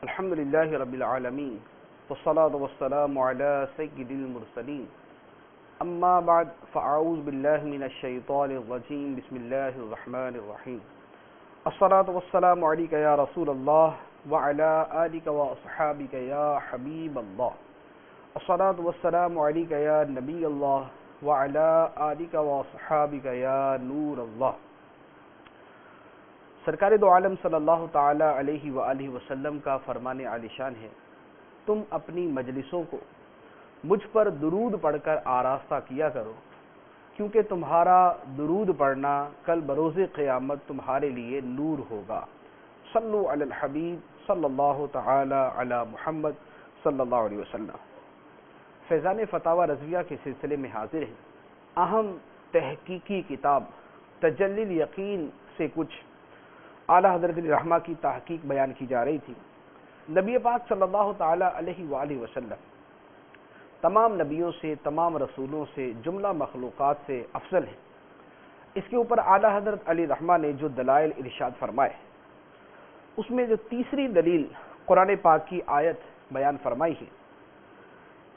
الحمد لله رب العالمين والصلاة والسلام على سيد المرسلين أما بعد فأعوذ بالله من الشيطان الرجيم بسم الله الرحمن الرحيم الصلاة والسلام عليك يا رسول الله وعلى آلك وأصحابك يا حبيب الله الصلاة والسلام عليك يا نبي الله وعلى آلك وأصحابك يا نور الله۔ سرکار دو عالم صلی اللہ تعالی علیہ وآلہ وسلم کا فرمان عالی شان ہے، تم اپنی مجلسوں کو مجھ پر درود پڑھ کر آراستہ کیا کرو، کیونکہ تمہارا درود پڑھنا کل بروز قیامت تمہارے لیے نور ہوگا۔ صلو علی الحبیب صلی اللہ تعالی علی محمد صلی اللہ علیہ وسلم۔ فیضان فتاوی رضویہ کے سلسلے میں حاضر ہیں۔ اہم تحقیقی کتاب تجلی الیقین سے کچھ اعلیٰ حضرت رحمہ کی تحقیق بیان کی جا رہی تھی۔ نبی پاک صلی اللہ تعالی علیہ وآلہ وسلم تمام نبیوں سے، تمام رسولوں سے، جملہ مخلوقات سے افضل ہیں۔ اس کے اوپر اعلیٰ حضرت علی رحمہ نے جو دلائل ارشاد فرمائے، اس میں جو تیسری دلیل قرآن پاک کی آیت بیان فرمائی ہے،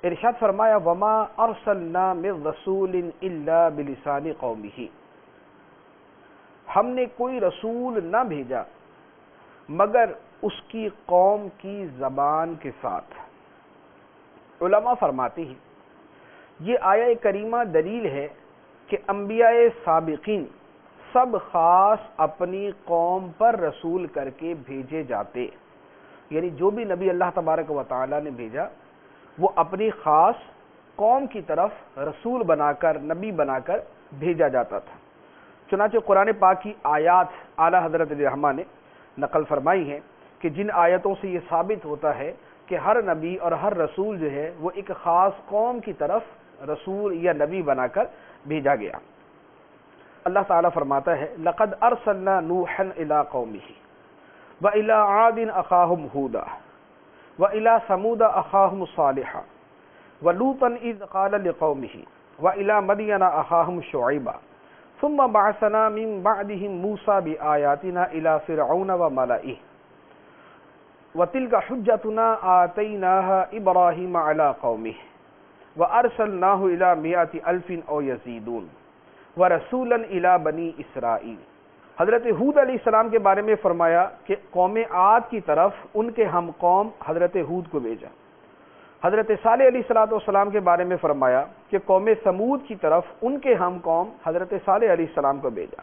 ارشاد فرمایا وَمَا أَرْسَلْنَا مِن رَّسُولٍ إِلَّا بِلِسَانِ قَوْمِهِ، ہم نے کوئی رسول نہ بھیجا مگر اس کی قوم کی زبان کے ساتھ۔ علماء فرماتے ہیں یہ آیہ کریمہ دلیل ہے کہ انبیاء سابقین سب خاص اپنی قوم پر رسول کر کے بھیجے جاتے، یعنی جو بھی نبی اللہ تبارک و تعالی نے بھیجا وہ اپنی خاص قوم کی طرف رسول بنا کر، نبی بنا کر بھیجا جاتا تھا۔ چنانچہ قرآن پاک کی آیات اعلیٰ حضرت رحمہ نے نقل فرمائی ہیں کہ جن آیتوں سے یہ ثابت ہوتا ہے کہ ہر نبی اور ہر رسول جو ہے وہ ایک خاص قوم کی طرف رسول یا نبی بنا کر بھیجا گیا۔ اللہ تعالیٰ فرماتا ہے لَقَدْ أَرْسَلْنَا نُوحًا إِلَىٰ قَوْمِهِ وَإِلَىٰ عَادٍ أَخَاهُمْ هُودًا وَإِلَىٰ ثَمُودَ أَخَاهُمْ صَالِحًا وَلُوطًا إِذْ قَالَ لِقَوْمِهِ وَإِلَىٰ مَدْيَنَ أَخَاهُمْ شُعَيْبًا ثم بعثنا من بعدهم موسى بآياتنا إلى فرعون وملئه وتلك حجتنا آتيناها إبراهيم على قومه وأرسلناه إلى 100,000 أو يزيدون ورسولا إلى بني إسرائيل۔ حضرت ہود علیہ السلام کے بارے میں فرمایا کہ قوم عاد کی طرف ان کے ہم قوم حضرت ہود کو بھیجا۔ حضرت صالح علیہ السلام کے بارے میں فرمایا کہ قوم سمود کی طرف ان کے ہم قوم حضرت صالح علیہ السلام کو بھیجا۔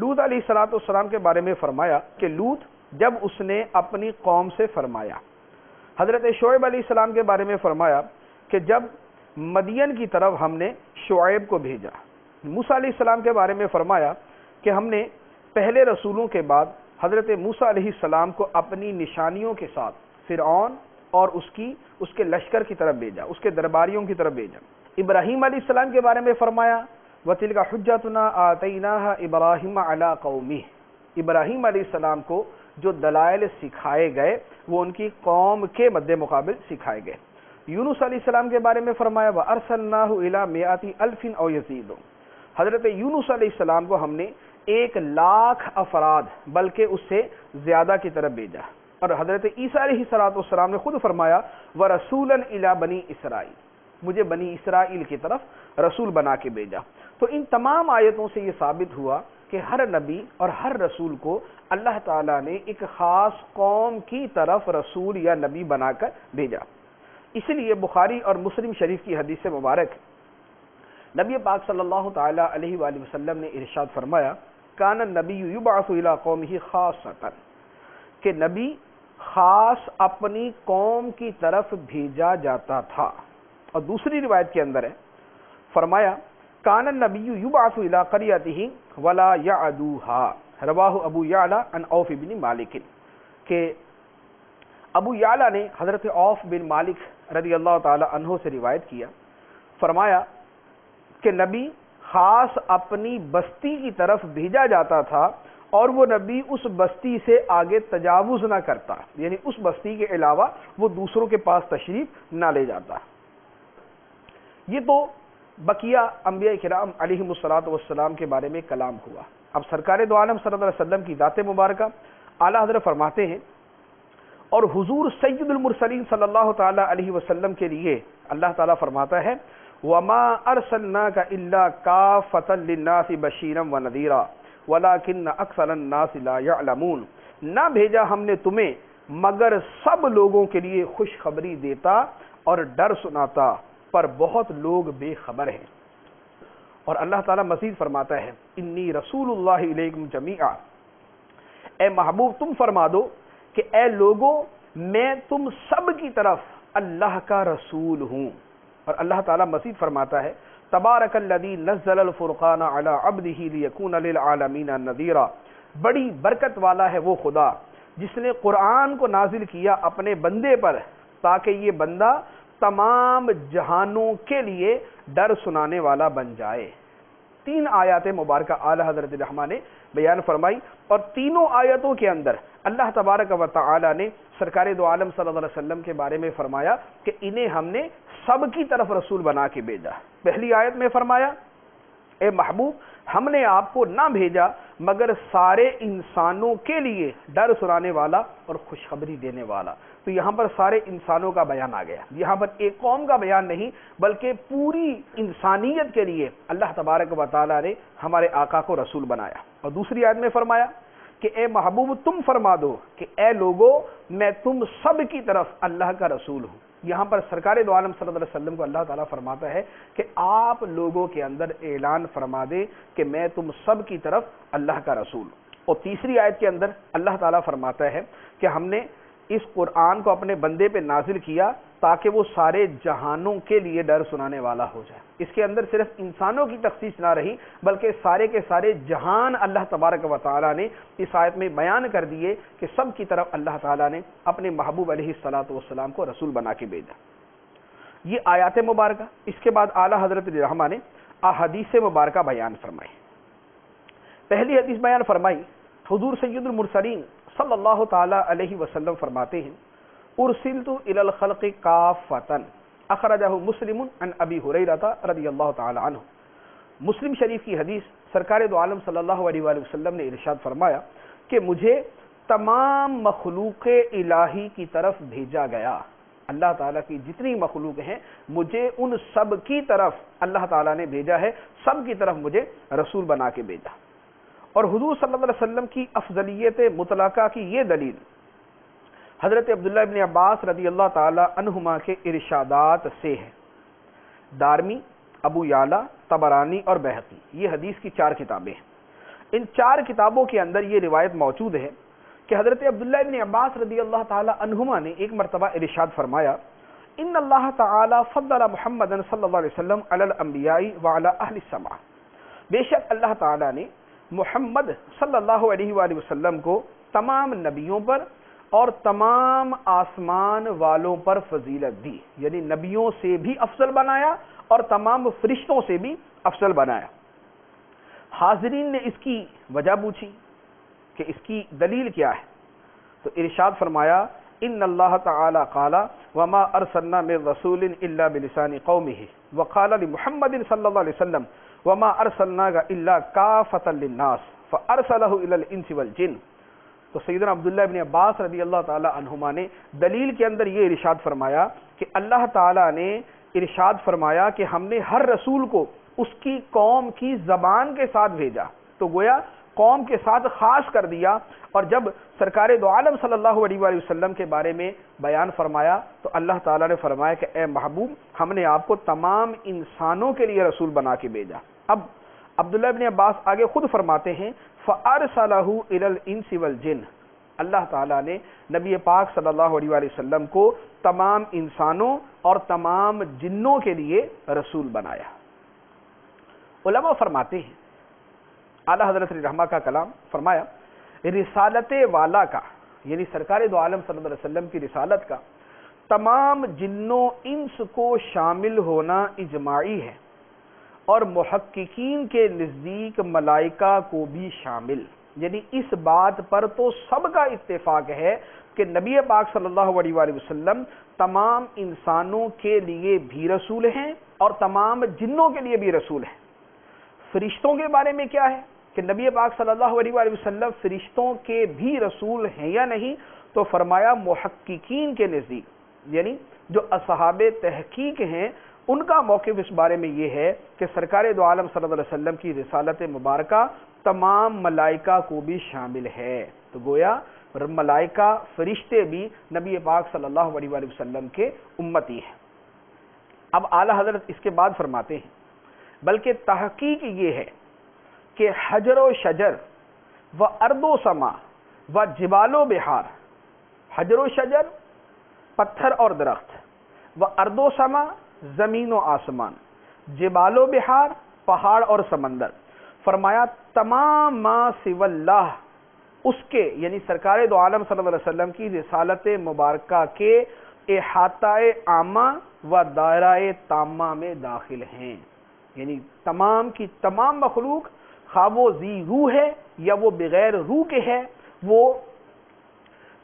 لوط علیہ السلام کے بارے میں فرمایا کہ لوط جب اس نے اپنی قوم سے فرمایا۔ حضرت شعیب علیہ السلام کے بارے میں فرمایا کہ جب مدین کی طرف ہم نے شعیب کو بھیجا۔ موسیٰ علیہ السلام کے بارے میں فرمایا کہ ہم نے پہلے رسولوں کے بعد حضرت موسیٰ علیہ السلام کو اپنی نشانیوں کے ساتھ فرعون اور اس کے لشکر کی طرف بھیجا، اس کے درباریوں کی طرف بھیجا۔ ابراہیم علیہ السلام کے بارے میں فرمایا وَتِلْكَ حُجَّتُنَا آتَيْنَاهَا إِبْرَاهِيمَ عَلَىٰ قَوْمِهِ، ابراہیم علیہ السلام کو جو دلائل سکھائے گئے وہ ان کی قوم کے مد مقابل سکھائے گئے۔ یونس علیہ السلام کے بارے میں فرمایا وَأَرْسَلْنَاهُ إِلَىٰ 100,000 أَوْ يَزِيدُونَ، حضرت یونس علیہ السلام کو ہم نے 1,00,000 افراد بلکہ اس سے زیادہ کی طرف بھیجا۔ اور حضرت عیسیٰ علیہ السلام نے خود فرمایا وَرَسُولًا إِلَىٰ بَنِي إِسْرَائِيل، مجھے بنی اسرائیل کی طرف رسول بنا کے بھیجا۔ تو ان تمام آیتوں سے یہ ثابت ہوا کہ ہر نبی اور ہر رسول کو اللہ تعالیٰ نے ایک خاص قوم کی طرف رسول یا نبی بنا کر بھیجا۔ اسی لیے بخاری اور مسلم شریف کی حدیث مبارک نبی پاک صلی اللہ تعالی علیہ وآلہ وسلم نے ارشاد فرمایا کان النبی یبعث الی قومہ خاصۃ، کہ نبی خاص اپنی قوم کی طرف بھیجا جاتا تھا۔ اور دوسری روایت کے اندر ہے فرمایا کان النبی یبعث الی قریتہ ولا یعدوها، رواہ ابو یعلا عن عوف بن مالک، کہ ابو یعلا نے حضرت عوف بن مالک رضی اللہ تعالی عنہ سے روایت کیا، فرمایا کہ نبی خاص اپنی بستی کی طرف بھیجا جاتا تھا اور وہ نبی اس بستی سے آگے تجاوز نہ کرتا، یعنی اس بستی کے علاوہ وہ دوسروں کے پاس تشریف نہ لے جاتا۔ یہ تو بقیہ انبیاء کرام علیہم الصلوۃ کے بارے میں کلام ہوا۔ اب سرکار دو عالم صلی اللہ علیہ وسلم کی ذات مبارکہ اعلیٰ حضرت فرماتے ہیں اور حضور سید المرسلین صلی اللہ تعالی علیہ وسلم کے لیے اللہ تعالیٰ فرماتا ہے وَمَا أَرْسَلْنَاكَ إِلَّا كَافَّةً لِلنَّاسِ بَشِيرًا وَنَذِيرًا وَلَكِنَّ أَكْثَرَ النَّاسِ لَا يَعْلَمُونَ، نہ بھیجا ہم نے تمہیں مگر سب لوگوں کے لیے خوشخبری دیتا اور ڈر سناتا، پر بہت لوگ بے خبر ہیں۔ اور اللہ تعالیٰ مزید فرماتا ہے انی رسول اللہ علیکم جمیعا، اے محبوب تم فرما دو کہ اے لوگوں میں تم سب کی طرف اللہ کا رسول ہوں۔ اور اللہ تعالیٰ مزید فرماتا ہے تبارک الذی نزل الفرقان علی عبدہ لیکون للعالمین نذیرا، بڑی برکت والا ہے وہ خدا جس نے قرآن کو نازل کیا اپنے بندے پر تاکہ یہ بندہ تمام جہانوں کے لیے ڈر سنانے والا بن جائے۔ 3 آیات مبارکہ اعلی حضرت رحمہ نے بیان فرمائی، اور تینوں آیتوں کے اندر اللہ تبارک و تعالی نے سرکار دو عالم صلی اللہ علیہ وسلم کے بارے میں فرمایا کہ انہیں ہم نے سب کی طرف رسول بنا کے بھیجا۔ پہلی آیت میں فرمایا اے محبوب ہم نے آپ کو نہ بھیجا مگر سارے انسانوں کے لیے ڈر سنانے والا اور خوشخبری دینے والا۔ تو یہاں پر سارے انسانوں کا بیان آ گیا، یہاں پر ایک قوم کا بیان نہیں بلکہ پوری انسانیت کے لیے اللہ تبارک و تعالی نے ہمارے آقا کو رسول بنایا۔ اور دوسری آیت میں فرمایا کہ اے محبوب تم فرما دو کہ اے لوگو میں تم سب کی طرف اللہ کا رسول ہوں۔ یہاں پر سرکار دو عالم صلی اللہ علیہ وسلم کو اللہ تعالیٰ فرماتا ہے کہ آپ لوگوں کے اندر اعلان فرما دے کہ میں تم سب کی طرف اللہ کا رسول ہوں۔ اور تیسری آیت کے اندر اللہ تعالیٰ فرماتا ہے کہ ہم نے اس قرآن کو اپنے بندے پہ نازل کیا تاکہ وہ سارے جہانوں کے لیے ڈر سنانے والا ہو جائے۔ اس کے اندر صرف انسانوں کی تخصیص نہ رہی بلکہ سارے کے سارے جہان اللہ تبارک و تعالیٰ نے اس آیت میں بیان کر دیے کہ سب کی طرف اللہ تعالیٰ نے اپنے محبوب علیہ الصلاۃ والسلام کو رسول بنا کے بھیجا۔ یہ آیات مبارکہ، اس کے بعد اعلیٰ حضرت رحمہ نے احادیث مبارکہ بیان فرمائی۔ پہلی حدیث بیان فرمائی، حضور سید المرسلین صلی اللہ تعالی علیہ وسلم فرماتے ہیں ارسلت الی الخلق کافۃ، اخرجہ مسلم عن ابی ہریرہ رضی اللہ تعالی عنہ۔ مسلم شریف کی حدیث، سرکار دو عالم صلی اللہ علیہ وآلہ وسلم نے ارشاد فرمایا کہ مجھے تمام مخلوق الہی کی طرف بھیجا گیا۔ اللہ تعالیٰ کی جتنی مخلوق ہیں مجھے ان سب کی طرف اللہ تعالیٰ نے بھیجا ہے، سب کی طرف مجھے رسول بنا کے بھیجا۔ اور حضور صلی اللہ علیہ وسلم کی افضلیت مطلقہ کی یہ دلیل حضرت عبداللہ ابن عباس رضی اللہ تعالی عنہما کے ارشادات سے ہے۔ دارمی، ابو یعلا، طبرانی اور بہقی، یہ حدیث کی 4 کتابیں ہیں۔ ان 4 کتابوں کے اندر یہ روایت موجود ہے کہ حضرت عبداللہ ابن عباس رضی اللہ تعالی عنہما نے ایک مرتبہ ارشاد فرمایا ان اللہ تعالی فضل محمد صلی اللہ علیہ وسلم علی الانبیاء وعلی اہل السماء، بے شک اللہ تعالی نے محمد صلی اللہ علیہ وآلہ وسلم کو تمام نبیوں پر اور تمام آسمان والوں پر فضیلت دی، یعنی نبیوں سے بھی افضل بنایا اور تمام فرشتوں سے بھی افضل بنایا۔ حاضرین نے اس کی وجہ پوچھی کہ اس کی دلیل کیا ہے، تو ارشاد فرمایا ان اللہ تعالی قال وما ارسلنا من رسول الا بلسان قومه وقال لمحمد صلی اللہ علیہ وسلم وما ارسلناک الا کافۃ للناس فارسلہ الی الانس والجن۔ تو سیدنا عبداللہ ابن عباس رضی اللہ تعالی عنہما نے دلیل کے اندر یہ ارشاد فرمایا کہ اللہ تعالی نے ارشاد فرمایا کہ ہم نے ہر رسول کو اس کی قوم کی زبان کے ساتھ بھیجا، تو گویا قوم کے ساتھ خاص کر دیا۔ اور جب سرکار دو عالم صلی اللہ علیہ وآلہ وسلم کے بارے میں بیان فرمایا تو اللہ تعالیٰ نے فرمایا کہ اے محبوب ہم نے آپ کو تمام انسانوں کے لیے رسول بنا کے بھیجا۔ اب عبداللہ ابن عباس آگے خود فرماتے ہیں فَأَرْسَلَهُ إِلَى الْإِنسِ وَالْجِنِّ، اللہ تعالیٰ نے نبی پاک صلی اللہ علیہ وآلہ وسلم کو تمام انسانوں اور تمام جنوں کے لیے رسول بنایا۔ علماء فرماتے ہیں، اعلیٰ حضرت رحمہ کا کلام فرمایا رسالت والا کا، یعنی سرکار دو عالم صلی اللہ علیہ وسلم کی رسالت کا تمام جنوں انس کو شامل ہونا اجماعی ہے، اور محققین کے نزدیک ملائکہ کو بھی شامل، یعنی اس بات پر تو سب کا اتفاق ہے کہ نبی پاک صلی اللہ علیہ وآلہ وسلم تمام انسانوں کے لیے بھی رسول ہیں اور تمام جنوں کے لیے بھی رسول ہیں۔ فرشتوں کے بارے میں کیا ہے کہ نبی پاک صلی اللہ علیہ وآلہ وسلم فرشتوں کے بھی رسول ہیں یا نہیں، تو فرمایا محققین کے نزدیک، یعنی جو اصحاب تحقیق ہیں، ان کا موقف اس بارے میں یہ ہے کہ سرکار دو عالم صلی اللہ علیہ وسلم کی رسالت مبارکہ تمام ملائکہ کو بھی شامل ہے۔ تو گویا ملائکہ فرشتے بھی نبی پاک صلی اللہ علیہ وآلہ وسلم کے امتی ہیں۔ اب اعلی حضرت اس کے بعد فرماتے ہیں بلکہ تحقیق یہ ہے کہ حجر و شجر و ارض و سما و جبال و بحار، حجر و شجر پتھر اور درخت، و ارض و سما زمین و آسمان، جبال و بحار پہاڑ اور سمندر، فرمایا تمام ما سوی اللہ، اس کے یعنی سرکار دو عالم صلی اللہ علیہ وسلم کی رسالت مبارکہ کے احاطہ عامہ و دائرہ تامہ میں داخل ہیں، یعنی تمام کی تمام مخلوق، خواہ وہ ذی روح ہے یا وہ بغیر روح کے ہے، وہ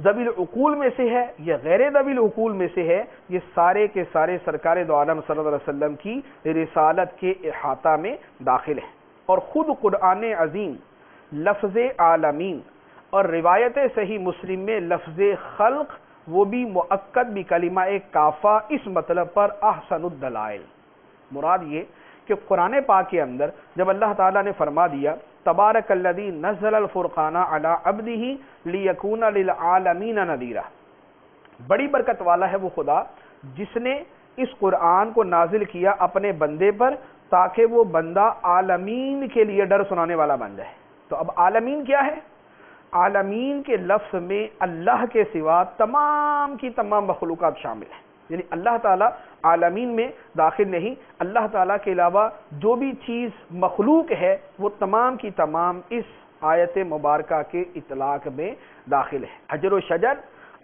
ذوی العقول میں سے ہے یا غیر ذوی العقول میں سے ہے، یہ سارے کے سارے سرکار دو عالم صلی اللہ علیہ وسلم کی رسالت کے احاطہ میں داخل ہیں۔ اور خود قرآن عظیم لفظ عالمین اور روایت صحیح مسلم میں لفظ خلق وہ بھی مؤکد بکلمہ کافہ، اس مطلب پر احسن الدلائل، مراد یہ کہ قرآن پاک کے اندر جب اللہ تعالیٰ نے فرما دیا تبارک الذی نزل الفرقان علی عبدہ لیکون للعالمین نذیرا، بڑی برکت والا ہے وہ خدا جس نے اس قرآن کو نازل کیا اپنے بندے پر تاکہ وہ بندہ عالمین کے لیے ڈر سنانے والا بن جائے۔ تو اب عالمین کیا ہے؟ عالمین کے لفظ میں اللہ کے سوا تمام کی تمام مخلوقات شامل ہیں، یعنی اللہ تعالیٰ عالمین میں داخل نہیں، اللہ تعالیٰ کے علاوہ جو بھی چیز مخلوق ہے وہ تمام کی تمام اس آیت مبارکہ کے اطلاق میں داخل ہے۔ حجر و شجر،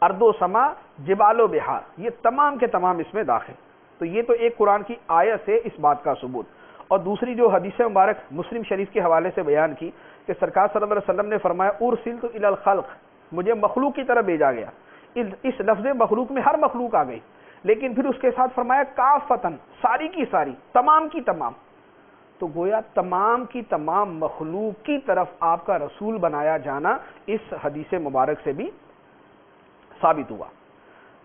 ارض و سما، جبال و بحار، یہ تمام کے تمام اس میں داخل۔ تو یہ تو ایک قرآن کی آیت سے اس بات کا ثبوت، اور دوسری جو حدیث مبارک مسلم شریف کے حوالے سے بیان کی کہ سرکار صلی اللہ علیہ وسلم نے فرمایا ارسلت الی الخلق، مجھے مخلوق کی طرف بھیجا گیا۔ اس لفظ مخلوق میں ہر مخلوق آ گئی، لیکن پھر اس کے ساتھ فرمایا کافتن، ساری کی ساری، تمام کی تمام۔ تو گویا تمام کی تمام مخلوق کی طرف آپ کا رسول بنایا جانا اس حدیث مبارک سے بھی ثابت ہوا۔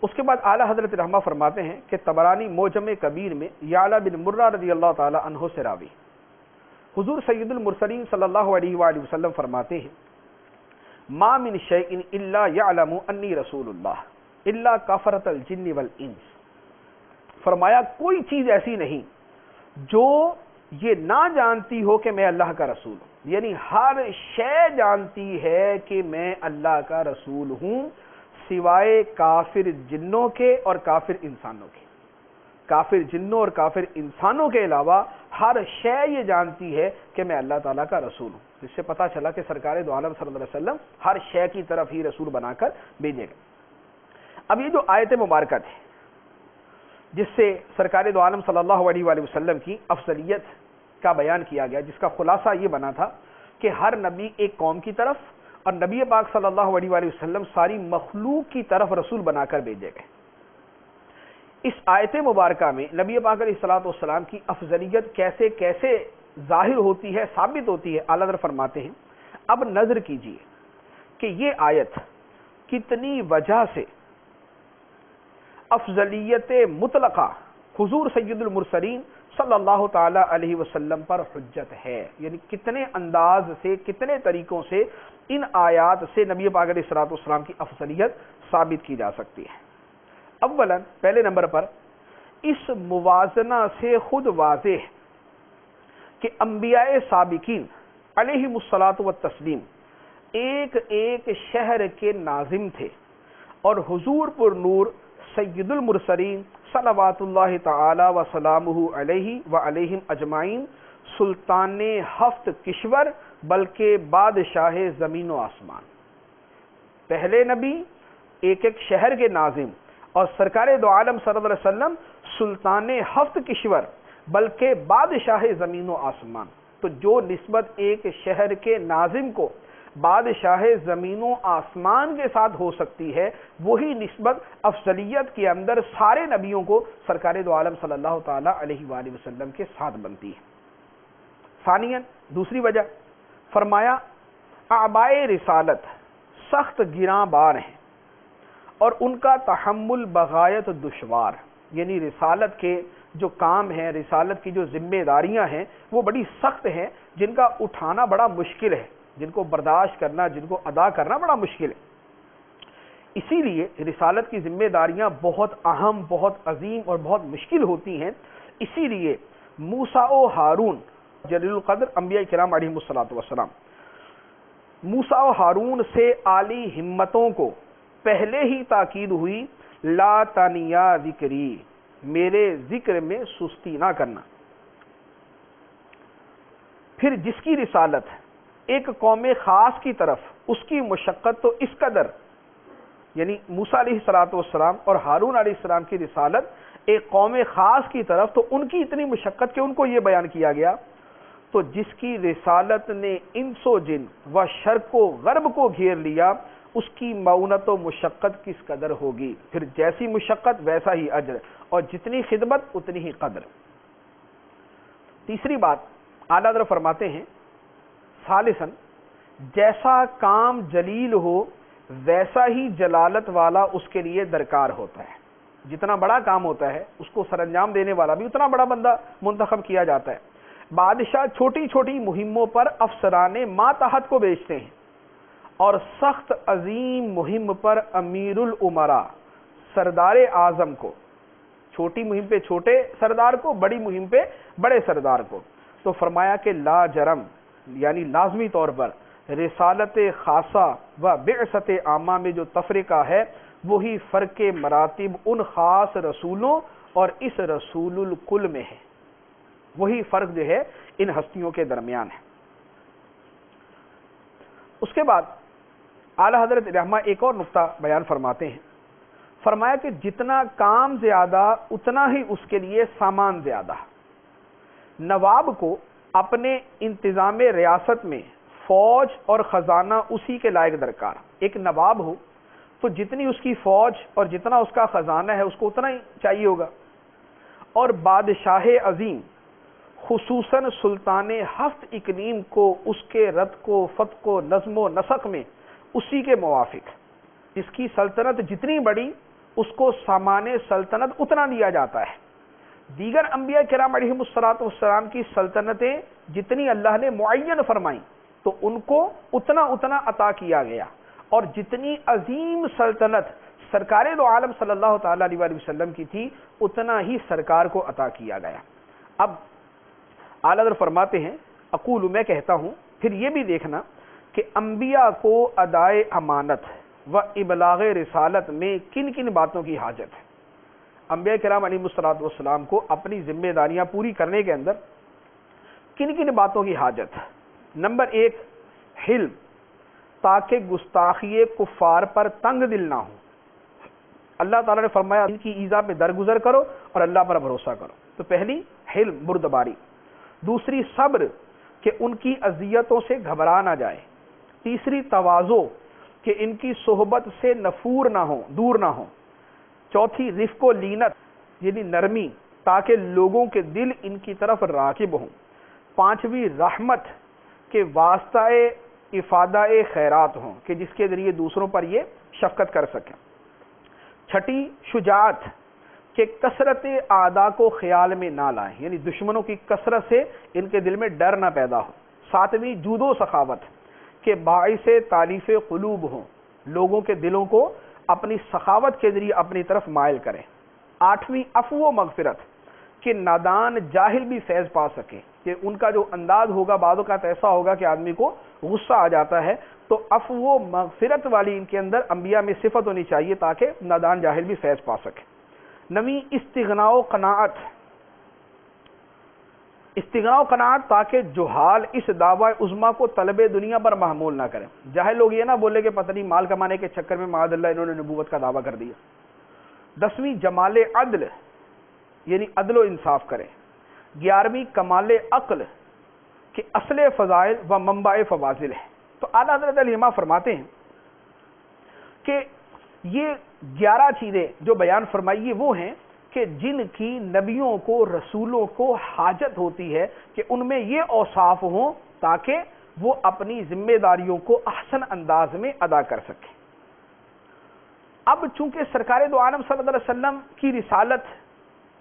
اس کے بعد اعلیٰ حضرت رحمہ فرماتے ہیں کہ طبرانی معجم کبیر میں یعلا بن مرہ رضی اللہ تعالی عنہ سے راوی حضور سید المرسلین صلی اللہ علیہ وآلہ وسلم فرماتے ہیں ما من شیء الا یعلم انی رسول اللہ الا کفرۃ الجن والانس، فرمایا کوئی چیز ایسی نہیں جو یہ نہ جانتی ہو کہ میں اللہ کا رسول ہوں، یعنی ہر شے جانتی ہے کہ میں اللہ کا رسول ہوں سوائے کافر جنوں کے اور کافر انسانوں کے۔ کافر جنوں اور کافر انسانوں کے علاوہ ہر شے یہ جانتی ہے کہ میں اللہ تعالیٰ کا رسول ہوں۔ اس سے پتہ چلا کہ سرکار دو عالم صلی اللہ علیہ وسلم ہر شے کی طرف ہی رسول بنا کر بھیجے گئے۔ اب یہ جو آیت مبارکہ ہے جس سے سرکار دو عالم صلی اللہ علیہ وآلہ وسلم کی افضلیت کا بیان کیا گیا، جس کا خلاصہ یہ بنا تھا کہ ہر نبی ایک قوم کی طرف اور نبی پاک صلی اللہ علیہ وآلہ وسلم ساری مخلوق کی طرف رسول بنا کر بھیجے گئے۔ اس آیت مبارکہ میں نبی پاک علیہ الصلوۃ والسلام کی افضلیت کیسے کیسے ظاہر ہوتی ہے، ثابت ہوتی ہے، اعلیٰ حضرت فرماتے ہیں اب نظر کیجئے کہ یہ آیت کتنی وجہ سے افضلیت مطلقہ حضور سید المرسلین صلی اللہ تعالی علیہ وسلم پر حجت ہے، یعنی کتنے انداز سے، کتنے طریقوں سے ان آیات سے نبی پاک علیہ الصلوۃ والسلام کی افضلیت ثابت کی جا سکتی ہے۔ اولا پہلے نمبر پر اس موازنہ سے خود واضح کہ انبیاء سابقین علیہم الصلاۃ والتسلیم ایک ایک شہر کے ناظم تھے، اور حضور پر نور سید المرسلین صلوات اللہ تعالی وسلامہ علیہ وعلیہم اجمعین سلطان ہفت کشور بلکہ بادشاہ زمین و آسمان، پہلے نبی ایک ایک شہر کے ناظم اور سرکار دو عالم صلی اللہ علیہ وسلم سلطان ہفت کشور بلکہ بادشاہ زمین و آسمان۔ تو جو نسبت ایک شہر کے ناظم کو بادشاہ زمین و آسمان کے ساتھ ہو سکتی ہے، وہی نسبت افضلیت کے اندر سارے نبیوں کو سرکار دو عالم صلی اللہ تعالی علیہ وآلہ وسلم کے ساتھ بنتی ہے۔ ثانیاً دوسری وجہ فرمایا اعبائے رسالت سخت گراں بار ہیں، اور ان کا تحمل بغایت دشوار، یعنی رسالت کے جو کام ہیں، رسالت کی جو ذمہ داریاں ہیں وہ بڑی سخت ہیں، جن کا اٹھانا بڑا مشکل ہے، جن کو برداشت کرنا، جن کو ادا کرنا بڑا مشکل ہے۔ اسی لیے رسالت کی ذمہ داریاں بہت اہم، بہت عظیم اور بہت مشکل ہوتی ہیں۔ اسی لیے موسیٰ و ہارون جلیل القدر انبیاء کرام علیہم السلام، موسیٰ و ہارون سے عالی ہمتوں کو پہلے ہی تاکید ہوئی، لا تنیا ذکری، میرے ذکر میں سستی نہ کرنا۔ پھر جس کی رسالت ایک قوم خاص کی طرف، اس کی مشقت تو اس قدر، یعنی موسیٰ علیہ السلام اور ہارون علیہ السلام کی رسالت ایک قوم خاص کی طرف، تو ان کی اتنی مشقت کہ ان کو یہ بیان کیا گیا۔ تو جس کی رسالت نے انس و جن و شرق و غرب کو گھیر لیا، اس کی معونت و مشقت کس قدر ہوگی؟ پھر جیسی مشقت ویسا ہی اجر، اور جتنی خدمت اتنی ہی قدر۔ تیسری بات اعلیٰ حضرت فرماتے ہیں، ثالثاً جیسا کام جلیل ہو ویسا ہی جلالت والا اس کے لیے درکار ہوتا ہے۔ جتنا بڑا کام ہوتا ہے اس کو سر انجام دینے والا بھی اتنا بڑا بندہ منتخب کیا جاتا ہے۔ بادشاہ چھوٹی چھوٹی مہموں پر افسران ماتحت کو بھیجتے ہیں، اور سخت عظیم مہم پر امیر الامراء سردار اعظم کو، چھوٹی مہم پہ چھوٹے سردار کو، بڑی مہم پہ بڑے سردار کو۔ تو فرمایا کہ لا جرم، یعنی لازمی طور پر رسالت خاصہ و بعثت عامہ میں جو تفریقہ ہے، وہی فرق مراتب ان خاص رسولوں اور اس رسول الکل میں ہے، وہی فرق جو ہے ان ہستیوں کے درمیان ہے۔ اس کے بعد اعلیٰ حضرت رحمہ ایک اور نقطہ بیان فرماتے ہیں، فرمایا کہ جتنا کام زیادہ اتنا ہی اس کے لیے سامان زیادہ۔ نواب کو اپنے انتظام ریاست میں فوج اور خزانہ اسی کے لائق درکار۔ ایک نواب ہو تو جتنی اس کی فوج اور جتنا اس کا خزانہ ہے اس کو اتنا ہی چاہیے ہوگا، اور بادشاہ عظیم خصوصاً سلطان ہفت اقلیم کو اس کے رد کو فتق و نظم و نسق میں اسی کے موافق، جس کی سلطنت جتنی بڑی اس کو سامان سلطنت اتنا دیا جاتا ہے۔ دیگر انبیاء کرام علیہم السلام کی سلطنتیں جتنی اللہ نے معین فرمائیں تو ان کو اتنا اتنا عطا کیا گیا، اور جتنی عظیم سلطنت سرکار دو عالم صلی اللہ تعالی علیہ وآلہ وسلم کی تھی اتنا ہی سرکار کو عطا کیا گیا۔ اب اعلیٰ حضرت فرماتے ہیں، اقول، میں کہتا ہوں، پھر یہ بھی دیکھنا کہ انبیاء کو ادائے امانت و ابلاغ رسالت میں کن کن باتوں کی حاجت ہے۔ انبیاء کرام علیہ السلام کو اپنی ذمہ داریاں پوری کرنے کے اندر کن کن باتوں کی حاجت ہے؟ نمبر 1 حلم، تاکہ گستاخی کفار پر تنگ دل نہ ہو۔ اللہ تعالیٰ نے فرمایا ان کی ایذا پہ درگزر کرو اور اللہ پر بھروسہ کرو۔ تو پہلی حلم، بردباری۔ دوسری صبر، کہ ان کی اذیتوں سے گھبرا نہ جائے۔ تیسری تواضع، کہ ان کی صحبت سے نفور نہ ہو، دور نہ ہو۔ چوتھی رفق و لینت، یعنی نرمی، تاکہ لوگوں کے دل ان کی طرف راغب ہوں۔ پانچویں رحمت، کہ واسطہ افادہ خیرات ہوں، کہ جس کے ذریعے دوسروں پر یہ شفقت کر سکیں۔ چھٹی شجاعت، کہ کثرت اعداء کو خیال میں نہ لائیں، یعنی دشمنوں کی کثرت سے ان کے دل میں ڈر نہ پیدا ہو۔ ساتویں جود و سخاوت، کہ باعث تالیف قلوب ہوں، لوگوں کے دلوں کو اپنی سخاوت کے ذریعے اپنی طرف مائل کریں۔ آٹھویں عفو و مغفرت، کہ نادان جاہل بھی فیض پا سکے، کہ ان کا جو انداز ہوگا بعض اوقات ایسا ہوگا کہ آدمی کو غصہ آ جاتا ہے، تو عفو و مغفرت والی ان کے اندر انبیاء میں صفت ہونی چاہیے تاکہ نادان جاہل بھی فیض پا سکے۔ نویں استغناء و قناعت، استغناء و قناعت، تاکہ جہال اس دعوی عظما کو طلب دنیا پر محمول نہ کریں۔ جاہل لوگ یہ نہ بولے کہ پتہ نہیں مال کمانے کے چکر میں معاذ اللہ انہوں نے نبوت کا دعویٰ کر دیا۔ 10ویں جمال عدل، یعنی عدل و انصاف کریں۔ 11ویں کمال عقل، کہ اصل فضائل و منبع فواضل ہے۔ تو اعلیٰ حضرت علیہ فرماتے ہیں کہ یہ 11 چیزیں جو بیان فرمائی یہ وہ ہیں کہ جن کی نبیوں کو، رسولوں کو حاجت ہوتی ہے کہ ان میں یہ اوصاف ہوں تاکہ وہ اپنی ذمہ داریوں کو احسن انداز میں ادا کر سکیں۔ اب چونکہ سرکار دو عالم صلی اللہ علیہ وسلم کی رسالت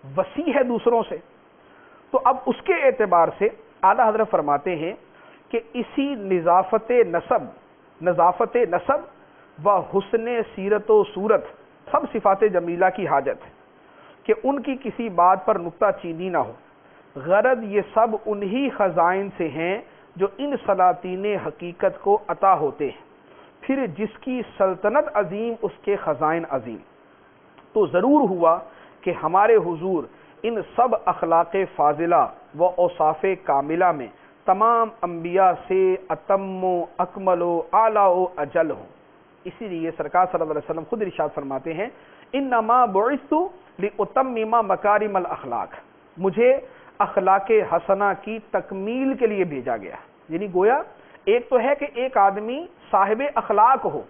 وسیع ہے دوسروں سے، تو اب اس کے اعتبار سے اعلیٰ حضرت فرماتے ہیں کہ اسی نظافت نسب و حسن سیرت و صورت، سب صفات جمیلہ کی حاجت ہے کہ ان کی کسی بات پر نکتہ چینی نہ ہو، غرض یہ سب انہی خزائن سے ہیں جو ان سلاطین حقیقت کو عطا ہوتے ہیں، پھر جس کی سلطنت عظیم اس کے خزائن عظیم۔ تو ضرور ہوا کہ ہمارے حضور ان سب اخلاق فاضلہ و اوصاف کاملہ میں تمام انبیاء سے اتم و اکمل و اعلیٰ و اجل ہوں۔ اسی لیے سرکار صلی اللہ علیہ وسلم خود ارشاد فرماتے ہیں انما بعثت لاتمم مکارم الاخلاق، مجھے اخلاق حسنہ کی تکمیل کے لیے بھیجا گیا۔ یعنی گویا ایک تو ہے کہ ایک آدمی صاحب اخلاق ہو،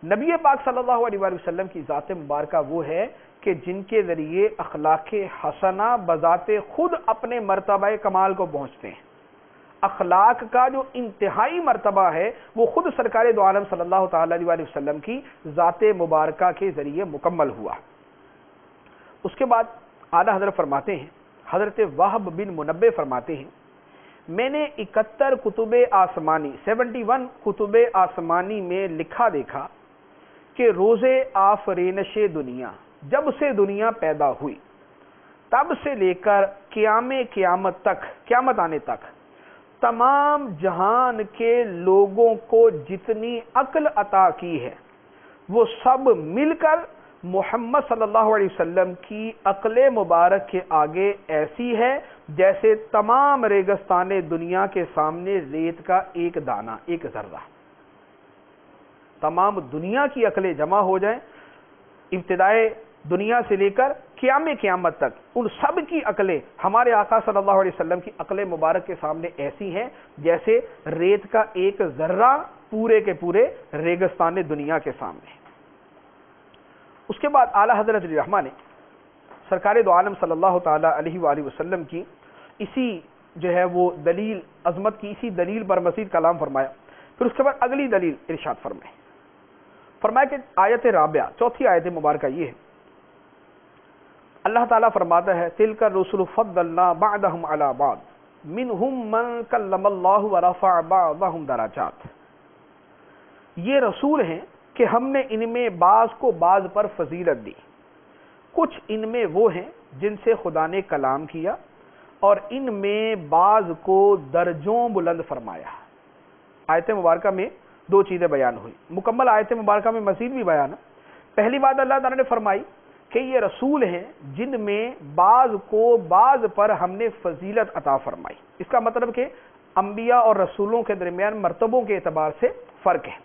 نبی پاک صلی اللہ علیہ وآلہ وسلم کی ذات مبارکہ وہ ہے کہ جن کے ذریعے اخلاق حسنہ بذات خود اپنے مرتبہ کمال کو پہنچتے ہیں۔ اخلاق کا جو انتہائی مرتبہ ہے وہ خود سرکار دو عالم صلی اللہ تعالی علیہ وآلہ وسلم کی ذات مبارکہ کے ذریعے مکمل ہوا۔ اس کے بعد اعلیٰ حضرت فرماتے ہیں، حضرت وہب بن منبع فرماتے ہیں میں نے 71 کتب آسمانی 71 کتب آسمانی میں لکھا دیکھا کہ روز آفرینش دنیا، جب سے دنیا پیدا ہوئی تب سے لے کر قیامت آنے تک تمام جہان کے لوگوں کو جتنی عقل عطا کی ہے وہ سب مل کر محمد صلی اللہ علیہ وسلم کی عقل مبارک کے آگے ایسی ہے جیسے تمام ریگستان دنیا کے سامنے ریت کا ایک دانہ، ایک ذرہ۔ تمام دنیا کی عقلیں جمع ہو جائیں، ابتدائے دنیا سے لے کر قیامت تک ان سب کی عقلیں ہمارے آقا صلی اللہ علیہ وسلم کی عقل مبارک کے سامنے ایسی ہیں جیسے ریت کا ایک ذرہ پورے کے پورے ریگستان دنیا کے سامنے۔ اس کے بعد اعلیٰ حضرت رحمہ نے سرکار دو عالم صلی اللہ تعالی علیہ وآلہ وسلم کی اسی جو ہے وہ دلیل عظمت کی اسی دلیل پر مزید کلام فرمایا۔ پھر اس کے بعد اگلی دلیل ارشاد فرمایا کہ آیت رابعہ، چوتھی آیت مبارکہ یہ ہے، اللہ تعالیٰ فرماتا ہے تلک الرسل فضلنا بعضهم علی بعض منہم من کلم اللہ ورفع بعضهم درجات۔ یہ رسول ہیں کہ ہم نے ان میں بعض کو بعض پر فضیلت دی، کچھ ان میں وہ ہیں جن سے خدا نے کلام کیا اور ان میں بعض کو درجوں بلند فرمایا۔ آیت مبارکہ میں دو چیزیں بیان ہوئی، مکمل آیت مبارکہ میں مزید بھی بیان ہے۔ پہلی بات اللہ تعالیٰ نے فرمائی کہ یہ رسول ہیں جن میں بعض کو بعض پر ہم نے فضیلت عطا فرمائی۔ اس کا مطلب کہ انبیاء اور رسولوں کے درمیان مرتبوں کے اعتبار سے فرق ہے،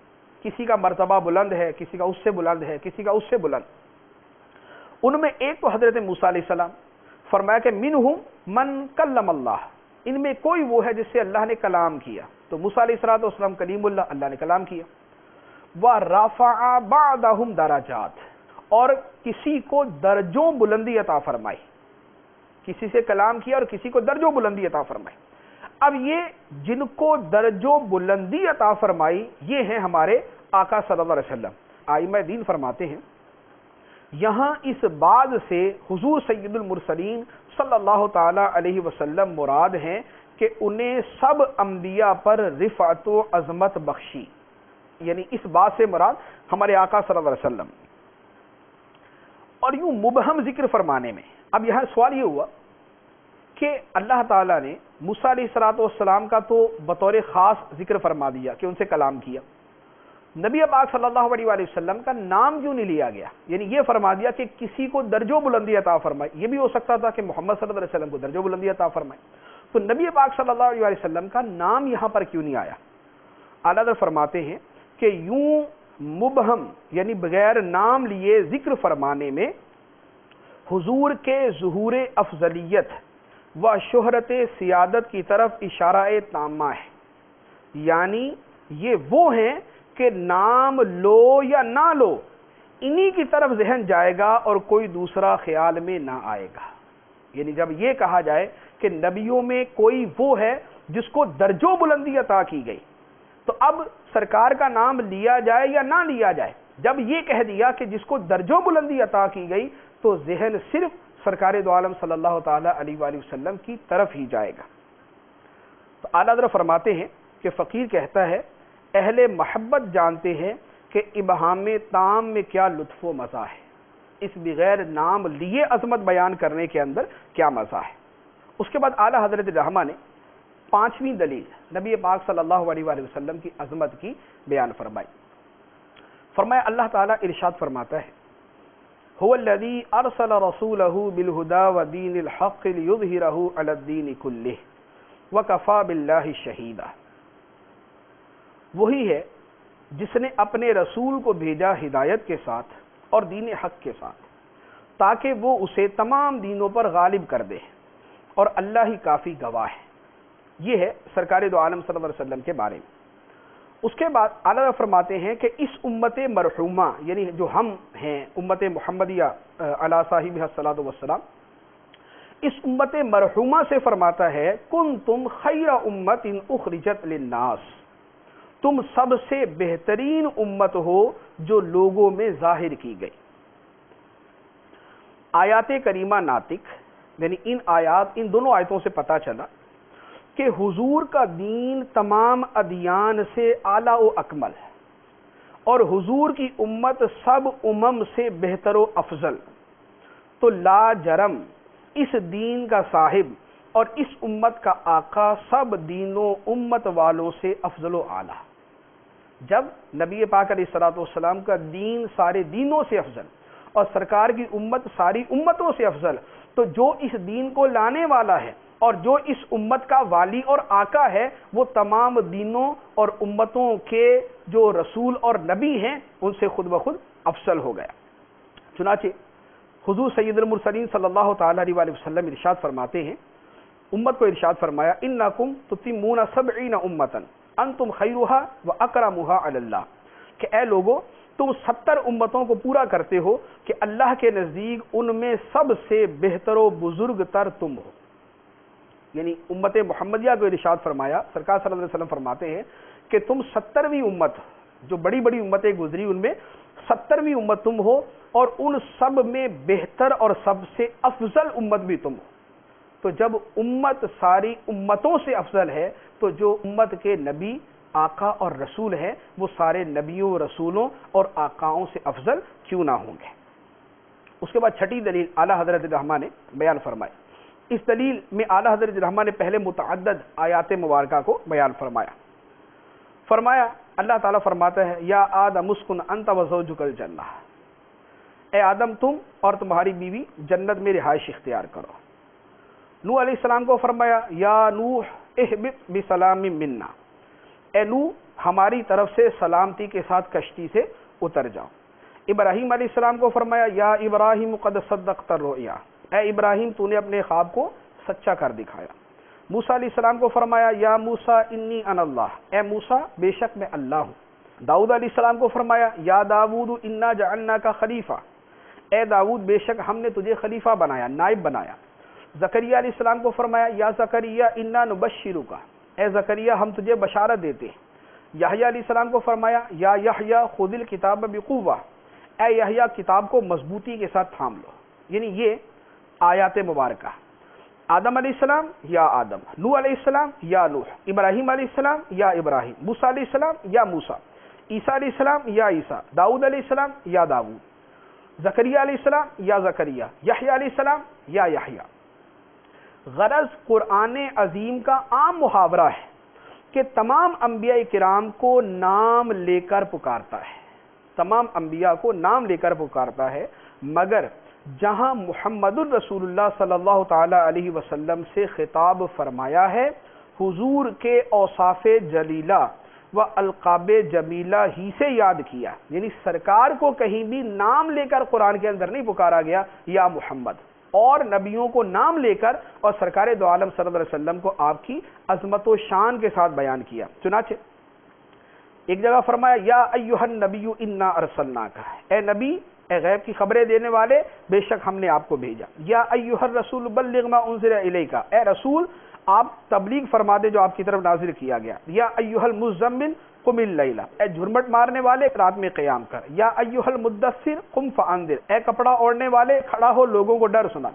کسی کا مرتبہ بلند ہے، کسی کا اس سے بلند ہے، کسی کا اس سے بلند۔ ان میں ایک تو حضرت موسیٰ علیہ السلام، فرمایا کہ منہم من کلم اللہ، ان میں کوئی وہ ہے جس سے اللہ نے کلام کیا، تو موسیٰ علیہ السلام کلیم اللہ نے کلام کیا۔ وَرَفَعَ بَعْضَهُمْ دَرَجَاتٍ، اور کسی کو درجوں بلندی عطا فرمائی، کسی سے کلام کیا اور کسی کو درجوں بلندی عطا فرمائی۔ اب یہ جن کو درجوں بلندی عطا فرمائی یہ ہیں ہمارے آقا صلی اللہ علیہ وسلم۔ ائمہ دین فرماتے ہیں یہاں اس بعد سے حضور سید المرسلین صلی اللہ تعالی علیہ وسلم مراد ہیں کہ انہیں سب انبیاء پر رفعت و عظمت بخشی، یعنی اس بات سے مراد ہمارے آقا صلی اللہ علیہ وسلم۔ اور یوں مبہم ذکر فرمانے میں اب یہاں سوال یہ ہوا کہ اللہ تعالیٰ نے موسیٰ علیہ السلام کا تو بطور خاص ذکر فرما دیا کہ ان سے کلام کیا، نبی پاک صلی اللہ علیہ وآلہ وسلم کا نام کیوں نہیں لیا گیا؟ یعنی یہ فرما دیا کہ کسی کو درجہ بلندی عطا فرمائی، یہ بھی ہو سکتا تھا کہ محمد صلی اللہ علیہ وسلم کو درجہ بلندی عطا فرمائی، تو نبی پاک صلی اللہ علیہ وآلہ وسلم کا نام یہاں پر کیوں نہیں آیا؟ اعلیٰ حضرت فرماتے ہیں کہ یوں مبہم یعنی بغیر نام لیے ذکر فرمانے میں حضور کے ظہور افضلیت و شہرت سیادت کی طرف اشارہ تامہ ہے، یعنی یہ وہ ہیں کہ نام لو یا نہ لو انہی کی طرف ذہن جائے گا اور کوئی دوسرا خیال میں نہ آئے گا۔ یعنی جب یہ کہا جائے کہ نبیوں میں کوئی وہ ہے جس کو درجوں بلندی عطا کی گئی، تو اب سرکار کا نام لیا جائے یا نہ لیا جائے جب یہ کہہ دیا کہ جس کو درجوں بلندی عطا کی گئی تو ذہن صرف سرکار دو عالم صلی اللہ تعالی علیہ وآلہ وسلم کی طرف ہی جائے گا۔ تو اعلیٰ حضرت فرماتے ہیں کہ فقیر کہتا ہے اہل محبت جانتے ہیں کہ ابہام تام میں کیا لطف و مزہ ہے، اس بغیر نام لیے عظمت بیان کرنے کے اندر کیا مزہ ہے۔ اس کے بعد اعلیٰ حضرت رحمہ نے پانچویں دلیل نبی پاک صلی اللہ علیہ وآلہ وسلم کی عظمت کی بیان فرمائی۔ فرمایا اللہ تعالیٰ ارشاد فرماتا ہے هو الذي ارسل رسوله بالهدى ودين الحق ليظهره على الدين كله وكفى بالله شهيدا، وہی ہے جس نے اپنے رسول کو بھیجا ہدایت کے ساتھ اور دین حق کے ساتھ تاکہ وہ اسے تمام دینوں پر غالب کر دے، اور اللہ ہی کافی گواہ ہے۔ یہ ہے سرکار دو عالم صلی اللہ علیہ وسلم کے بارے میں۔ اس کے بعد اعلیٰ فرماتے ہیں کہ اس امت مرحومہ یعنی جو ہم ہیں امت محمدیہ علی صاحبہ الصلاۃ والسلام، اس امت مرحومہ سے فرماتا ہے کنتم خیر امت اخرجت للناس، تم سب سے بہترین امت ہو جو لوگوں میں ظاہر کی گئی۔ آیات کریمہ ناطق یعنی ان دونوں آیتوں سے پتہ چلا کہ حضور کا دین تمام ادیان سے اعلیٰ و اکمل ہے، اور حضور کی امت سب امم سے بہتر و افضل، تو لا جرم اس دین کا صاحب اور اس امت کا آقا سب دینوں امت والوں سے افضل و اعلیٰ۔ جب نبی پاک علیہ الصلوۃ والسلام کا دین سارے دینوں سے افضل اور سرکار کی امت ساری امتوں سے افضل، تو جو اس دین کو لانے والا ہے اور جو اس امت کا والی اور آقا ہے وہ تمام دینوں اور امتوں کے جو رسول اور نبی ہیں ان سے خود بخود افضل ہو گیا۔ چنانچہ حضور سید المرسلین صلی اللہ تعالی علیہ وآلہ وسلم ارشاد فرماتے ہیں، امت کو ارشاد فرمایا انکم تتمون 70 امتا انتم خیرها واکرمها علی اللہ، کہ اے لوگو تم 70 امتوں کو پورا کرتے ہو کہ اللہ کے نزدیک ان میں سب سے بہتر و بزرگ تر تم ہو۔ یعنی امت محمدیہ کو ارشاد فرمایا، سرکار صلی اللہ علیہ وسلم فرماتے ہیں کہ تم 70ویں امت جو بڑی بڑی امتیں گزری ان میں 70ویں امت تم ہو، اور ان سب میں بہتر اور سب سے افضل امت بھی تم ہو۔ تو جب امت ساری امتوں سے افضل ہے تو جو امت کے نبی آقا اور رسول ہیں وہ سارے نبیوں رسولوں اور آقاؤں سے افضل کیوں نہ ہوں گے۔ اس کے بعد چھٹی دلیل اعلیٰ حضرت رحمہ نے بیان فرمائی۔ اس دلیل میں اعلیٰ حضرت رحمہ نے پہلے متعدد آیات مبارکہ کو بیان فرمایا اللہ تعالیٰ فرماتا ہے یا آدم اسکن انت وزوجک الجنہ، اے آدم تم اور تمہاری بیوی جنت میں رہائش اختیار کرو۔ نوح علیہ السلام کو فرمایا یا نوح اہبط بسلام منا، اے نوح ہماری طرف سے سلامتی کے ساتھ کشتی سے اتر جاؤ۔ ابراہیم علیہ السلام کو فرمایا یا ابراہیم قد صدقت الرؤیا، اے ابراہیم تو نے اپنے خواب کو سچا کر دکھایا۔ موسیٰ علیہ السلام کو فرمایا یا موسیٰ انی انا اللہ، اے موسیٰ بے شک میں اللہ ہوں۔ داؤد علیہ السلام کو فرمایا یا داود انا جعلناک خلیفہ، اے داود بے شک ہم نے تجھے خلیفہ بنایا، نائب بنایا۔ زکریا علیہ السلام کو فرمایا یا زکریا انا نبشرک، اے زکریا ہم تجھے بشارت دیتے ہیں۔ یحییٰ علیہ السلام کو فرمایا یا یحییٰ خذ الکتاب بقوہ، اے یحییٰ کتاب کو مضبوطی کے ساتھ تھام لو۔ یعنی یہ آیات مبارکہ آدم علیہ السلام یا آدم، نوح علیہ السلام یا نوح، ابراہیم علیہ السلام یا ابراہیم، موسیٰ علیہ السلام یا موسیٰ، عیسیٰ علیہ السلام یا عیسیٰ، داؤد علیہ السلام یا داؤد، زکریا علیہ السلام یا زکریا، یحییٰ علیہ السلام یا یحییٰ۔ غرض قرآن عظیم کا عام محاورہ ہے کہ تمام انبیاء کرام کو نام لے کر پکارتا ہے، تمام انبیاء کو نام لے کر پکارتا ہے، مگر جہاں محمد الرسول اللہ صلی اللہ تعالی علیہ وسلم سے خطاب فرمایا ہے حضور کے اوصاف جلیلہ و القاب جمیلہ ہی سے یاد کیا، یعنی سرکار کو کہیں بھی نام لے کر قرآن کے اندر نہیں پکارا گیا یا محمد، اور نبیوں کو نام لے کر اور سرکار دو عالم صلی اللہ علیہ وسلم کو آپ کی عظمت و شان کے ساتھ بیان کیا۔ چنانچہ ایک جگہ فرمایا یا ایھا النبی انا ارسلناک، اے نبی اے غیب کی خبریں دینے والے بے شک ہم نے آپ کو بھیجا۔ یا ایھا الرسول بلغ ما انزل الیک، اے رسول آپ تبلیغ فرما دے جو آپ کی طرف نازل کیا گیا۔ یا ایھا المزمل قم اللیل، اے جھرمٹ مارنے والے رات میں قیام کر، یا ایھا المدثر قم فانذر، اے کپڑا اوڑھنے والے کھڑا ہو لوگوں کو ڈر سنا،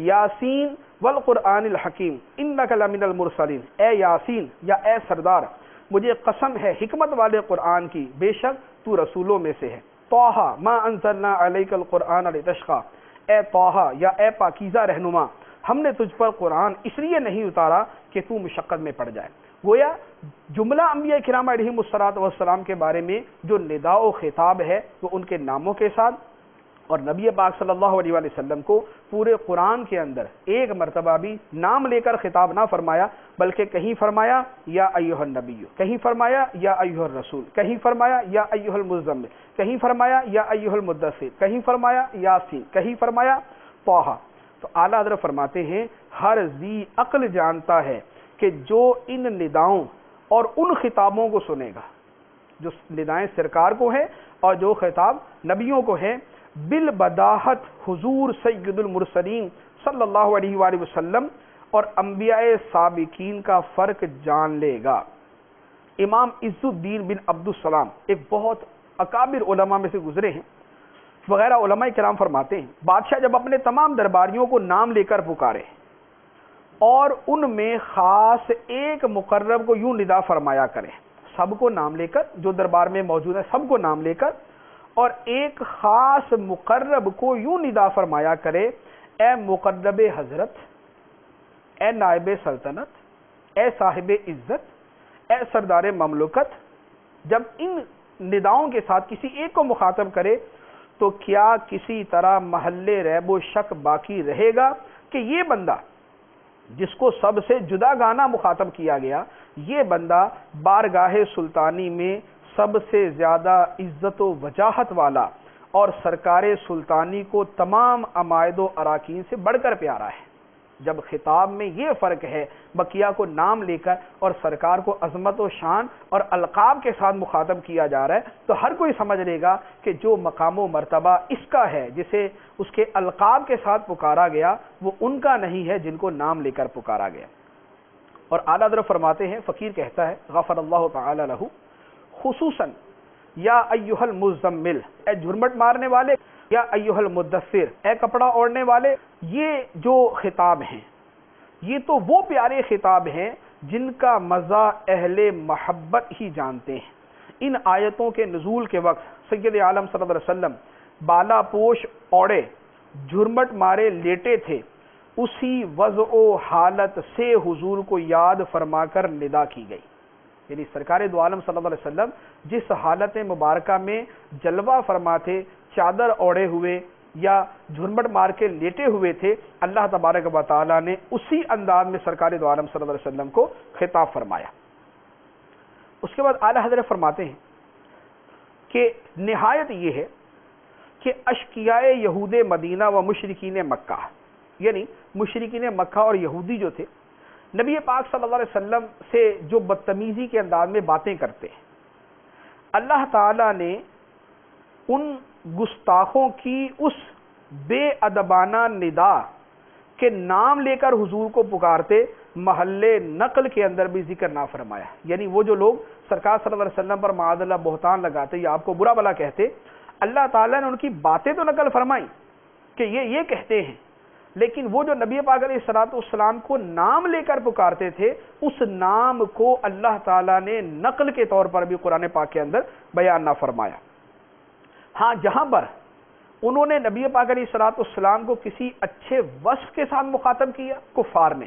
یاسین والقرآن الحکیم انک لمن المرسلین، اے یاسین یا اے سردار مجھے قسم ہے حکمت والے قرآن کی، بے شک تو رسولوں میں سے ہے، طٰہٰ ما انزلنا علیک القرآن لتشقیٰ، اے طٰہٰ یا اے پاکیزہ رہنما ہم نے تجھ پر قرآن اس لیے نہیں اتارا کہ تو مشقت میں پڑ جائے۔ گویا جملہ انبیاء کرام علیہم الصلوۃ والسلام کے بارے میں جو نداء و خطاب ہے وہ ان کے ناموں کے ساتھ، اور نبی پاک صلی اللہ علیہ وآلہ وسلم کو پورے قرآن کے اندر ایک مرتبہ بھی نام لے کر خطاب نہ فرمایا، بلکہ کہیں فرمایا یا ایھا النبی، کہیں فرمایا یا ایھا الرسول، کہیں فرمایا یا ایھا المزمل، کہیں فرمایا یا ایھا المدثر، کہیں فرمایا یاسین، کہیں فرمایا طٰہٰ۔ تو اعلیٰ حضرت فرماتے ہیں ہر ذی عقل جانتا ہے کہ جو ان نداؤں اور ان خطابوں کو سنے گا، جو ندائیں سرکار کو ہیں اور جو خطاب نبیوں کو ہیں، بالبداہت حضور سید المرسلین صلی اللہ علیہ وآلہ وسلم اور انبیاء سابقین کا فرق جان لے گا۔ امام عز الدین بن عبد السلام ایک بہت اکابر علماء میں سے گزرے ہیں، وغیرہ علماء کرام فرماتے ہیں بادشاہ جب اپنے تمام درباریوں کو نام لے کر پکارے اور ان میں خاص ایک مقرب کو یوں ندا فرمایا کرے، سب کو نام لے کر، جو دربار میں موجود ہے سب کو نام لے کر، اور ایک خاص مقرب کو یوں ندا فرمایا کرے، اے مقرب حضرت، اے نائب سلطنت، اے صاحب عزت، اے سردار مملکت۔ جب ان نداؤں کے ساتھ کسی ایک کو مخاطب کرے تو کیا کسی طرح محل ریب و شک باقی رہے گا کہ یہ بندہ جس کو سب سے جدا گانا مخاطب کیا گیا، یہ بندہ بارگاہ سلطانی میں سب سے زیادہ عزت و وجاہت والا اور سرکار سلطانی کو تمام عمائد و اراکین سے بڑھ کر پیارا ہے۔ جب خطاب میں یہ فرق ہے، بقیہ کو نام لے کر اور سرکار کو عظمت و شان اور القاب کے ساتھ مخاطب کیا جا رہا ہے، تو ہر کوئی سمجھ لے گا کہ جو مقام و مرتبہ اس کا ہے، جسے اس کے القاب کے ساتھ پکارا گیا، وہ ان کا نہیں ہے جن کو نام لے کر پکارا گیا۔ اور اعلیٰ حضرت فرماتے ہیں، فقیر کہتا ہے غفر اللہ تعالی لہ، خصوصاً یا ایھا المزمل، اے جھرمٹ مارنے والے، یا ایھا المدثر، اے کپڑا اوڑھنے والے، یہ جو خطاب ہیں یہ تو وہ پیارے خطاب ہیں جن کا مزہ اہل محبت ہی جانتے ہیں۔ ان آیتوں کے نزول کے وقت سید عالم صلی اللہ علیہ وسلم بالا پوش اوڑے جھرمٹ مارے لیٹے تھے، اسی وضع و حالت سے حضور کو یاد فرما کر ندا کی گئی، یعنی سرکار دو عالم صلی اللہ علیہ وسلم جس حالت مبارکہ میں جلوہ فرما تھے، چادر اوڑے ہوئے یا جھرمٹ مار کے لیٹے ہوئے تھے، اللہ تبارک و تعالیٰ نے اسی انداز میں سرکار دو عالم صلی اللہ علیہ وسلم کو خطاب فرمایا۔ اس کے بعد اعلیٰ حضرت فرماتے ہیں کہ نہایت یہ ہے کہ اشقیاء یہود مدینہ و مشرکین مکہ، یعنی مشرکین مکہ اور یہودی جو تھے، نبی پاک صلی اللہ علیہ وسلم سے جو بدتمیزی کے انداز میں باتیں کرتے ہیں، اللہ تعالیٰ نے ان گستاخوں کی اس بے ادبانہ ندا کے نام لے کر حضور کو پکارتے محل نقل کے اندر بھی ذکر نہ فرمایا، یعنی وہ جو لوگ سرکار صلی اللہ علیہ وسلم پر معاذ اللہ بہتان لگاتے یا آپ کو برا بلا کہتے، اللہ تعالیٰ نے ان کی باتیں تو نقل فرمائی کہ یہ کہتے ہیں، لیکن وہ جو نبی پاک علیہ الصلوۃ والسلام کو نام لے کر پکارتے تھے، اس نام کو اللہ تعالیٰ نے نقل کے طور پر بھی قرآن پاک کے اندر بیان نہ فرمایا۔ ہاں جہاں پر انہوں نے نبی پاک علیہ الصلوۃ والسلام کو کسی اچھے وصف کے ساتھ مخاطب کیا، کفار نے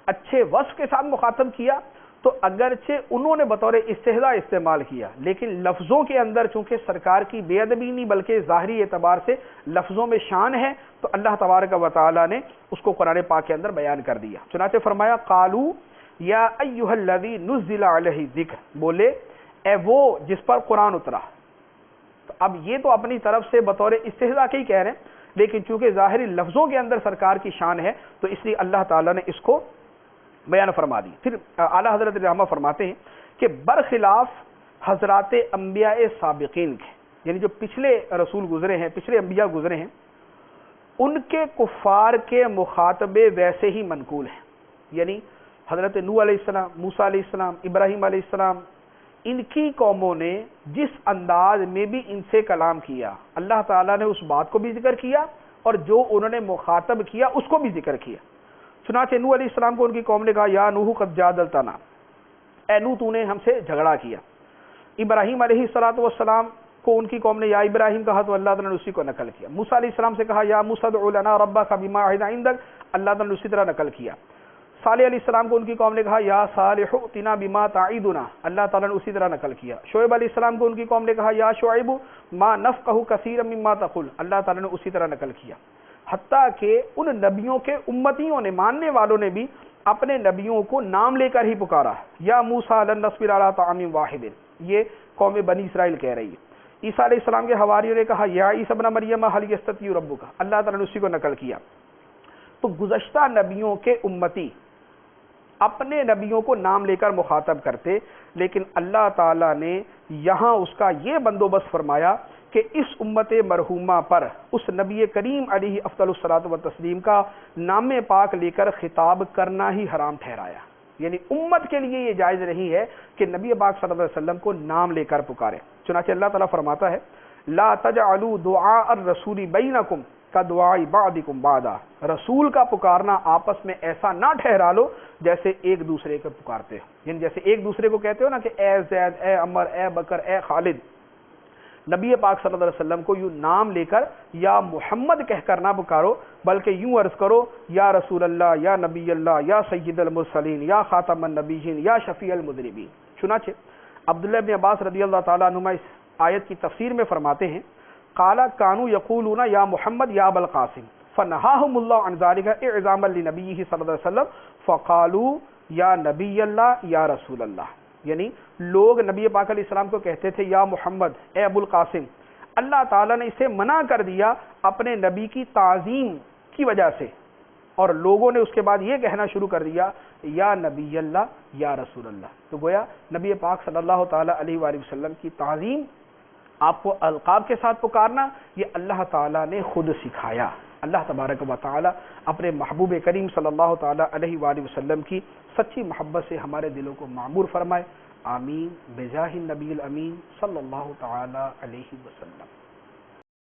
اچھے وصف کے ساتھ مخاطب کیا، تو اگرچہ انہوں نے بطور استہزاء استعمال کیا، لیکن لفظوں کے اندر چونکہ سرکار کی بے ادبی نہیں بلکہ ظاہری اعتبار سے لفظوں میں شان ہے، تو اللہ تبارک و تعالی نے اس کو قرآن پاک کے اندر بیان کر دیا۔ چنانچہ فرمایا قالوا یا ایھا الذی نزل علیہ الذکر، بولے اے وہ جس پر قرآن اترا۔ تو اب یہ تو اپنی طرف سے بطور استہزاء کے ہی کہہ رہے ہیں، لیکن چونکہ ظاہری لفظوں کے اندر سرکار کی شان ہے تو اس لیے اللہ تعالیٰ نے اس کو بیان فرما دی۔ پھر اعلیٰ حضرت رحمہ فرماتے ہیں کہ برخلاف حضرات انبیاء سابقین کے، یعنی جو پچھلے رسول گزرے ہیں، پچھلے انبیاء گزرے ہیں، ان کے کفار کے مخاطبے ویسے ہی منقول ہیں، یعنی حضرت نوح علیہ السلام، موسیٰ علیہ السلام، ابراہیم علیہ السلام، ان کی قوموں نے جس انداز میں بھی ان سے کلام کیا اللہ تعالیٰ نے اس بات کو بھی ذکر کیا اور جو انہوں نے مخاطب کیا اس کو بھی ذکر کیا. چنانچہ نوح علیہ السلام کو ان کی قوم نے کہا یا نوح قد جادلتنا، اے نوح تو نے ہم سے جھگڑا کیا. ابراہیم علیہ السلام کو ان کی قوم نے یا ابراہیم کہا تو اللہ تعالیٰ نے اسی کو نقل کیا. موسیٰ علیہ السلام سے کہا یا موسیٰ ادع لنا ربک بما عہد عندک، اللہ تعالیٰ نے اسی طرح نقل کیا. صالح علیہ السلام کو ان کی قوم نے کہا یا صالح ائتنا بما تعیدنا، اللہ تعالیٰ نے اسی طرح نقل کیا. شعیب علیہ السلام کو ان کی قوم نے کہا یا شعیب ما نفقہ کثیرا مما تقول، اللہ تعالیٰ نے اسی طرح نقل کیا. حتیٰ کہ ان نبیوں کے امتیوں نے، ماننے والوں نے بھی اپنے نبیوں کو نام لے کر ہی پکارا. یا موسیٰ لن نصبر علی طعام واحد، یہ قوم بنی اسرائیل کہہ رہی ہے. عیسیٰ علیہ السلام کے حواریوں نے کہا یا عیسی ابن مریم هل یستطیع ربک، اللہ تعالیٰ نے اسی کو نقل کیا. تو گزشتہ نبیوں کے امتی اپنے نبیوں کو نام لے کر مخاطب کرتے، لیکن اللہ تعالیٰ نے یہاں اس کا یہ بندوبست فرمایا کہ اس امت مرحومہ پر اس نبی کریم علیہ افضل الصلاۃ والتسلیم کا نام پاک لے کر خطاب کرنا ہی حرام ٹھہرایا. یعنی امت کے لیے یہ جائز نہیں ہے کہ نبی پاک صلی اللہ علیہ وسلم کو نام لے کر پکارے. چنانچہ اللہ تعالیٰ فرماتا ہے لا تجعلوا دعاء الرسول بینکم کدعاء بعضکم بعضا، رسول کا پکارنا آپس میں ایسا نہ ٹھہرا لو جیسے ایک دوسرے کو پکارتے ہو. یعنی جیسے ایک دوسرے کو کہتے ہو نا کہ اے زید، اے عمر، اے بکر، اے خالد، نبی پاک صلی اللہ علیہ وسلم کو یوں نام لے کر یا محمد کہہ کر نہ پکارو، بلکہ یوں عرض کرو یا رسول اللہ، یا نبی اللہ، یا سید المرسلین، یا خاتم النبیین، یا شفیع المذنبین. چنانچہ عبداللہ ابن عباس رضی اللہ تعالیٰ عنہما اس آیت کی تفسیر میں فرماتے ہیں قال کانوا یقولون یا محمد یا ابا القاسم فنہاہم اللہ عن ذلک اعظاما لنبیہ صلی اللہ علیہ وسلم فقالوا یا نبی اللہ یا رسول اللہ. یعنی لوگ نبی پاک علیہ السلام کو کہتے تھے یا محمد، اے ابو القاسم. اللہ تعالیٰ نے اسے منع کر دیا اپنے نبی کی تعظیم کی وجہ سے، اور لوگوں نے اس کے بعد یہ کہنا شروع کر دیا یا نبی اللہ یا رسول اللہ. تو گویا نبی پاک صلی اللہ تعالیٰ علیہ وآلہ وسلم کی تعظیم، آپ کو القاب کے ساتھ پکارنا، یہ اللہ تعالیٰ نے خود سکھایا. اللہ تبارک و تعالیٰ اپنے محبوب کریم صلی اللہ تعالیٰ علیہ وآلہ وسلم کی سچی محبت سے ہمارے دلوں کو معمور فرمائے. آمین بجاہ النبی الامین صلی اللہ تعالیٰ علیہ وسلم.